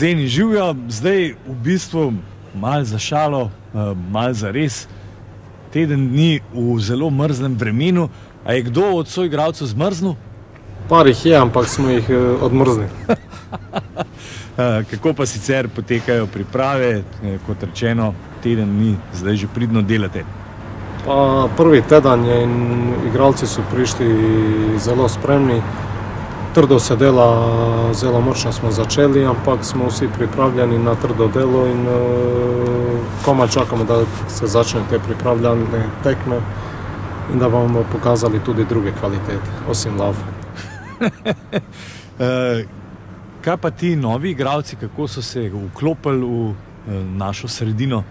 Zeni živjo, zdaj v bistvu malo za šalo, malo za res. Teden dni v zelo mrzlem vremenu. A je kdo od soigralcev zmrznil? Par jih je, ampak smo jih odmrznili. Kako pa sicer potekajo priprave? Kot rečeno, teden dni zdaj že pridno delate. Pa prvi teden je in igralci so prišli zelo spremni. Trdo se dela, zelo močno smo začeli, ampak smo vsi pripravljeni na trdo delo in komaj čakamo, da se začne te pripravljane tekme in da bomo pokazali tudi druge kvalitete, osim laufa. Kaj pa ti novi igralci, kako so se vklopili v našo sredino?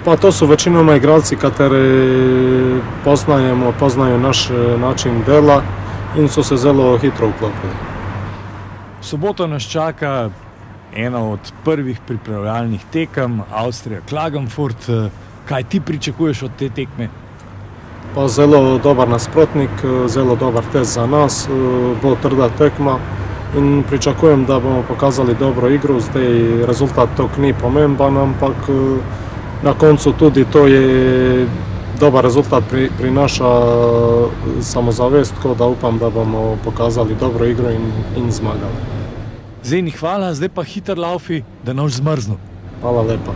Pa to su večinoma igralci kateri poznaju naš način dela in so se zelo hitro vklopili. V soboto nas čaka ena od prvih pripravljalnih tekem, Avstrija Klagenfurt. Kaj ti pričakuješ od te tekme? Pa zelo dobar nasprotnik, zelo dobar test za nas, bo trda tekma in pričakujem, da bomo pokazali dobro igru. Zdaj rezultat tog ni pomemben, ampak na koncu tudi to je dobar rezultat prinaša samozavest, tako da upam, da bomo pokazali dobro igro in zmagali. Zeni, hvala, zdaj pa hiter laufi, da ne boš zmrznil. Hvala lepa.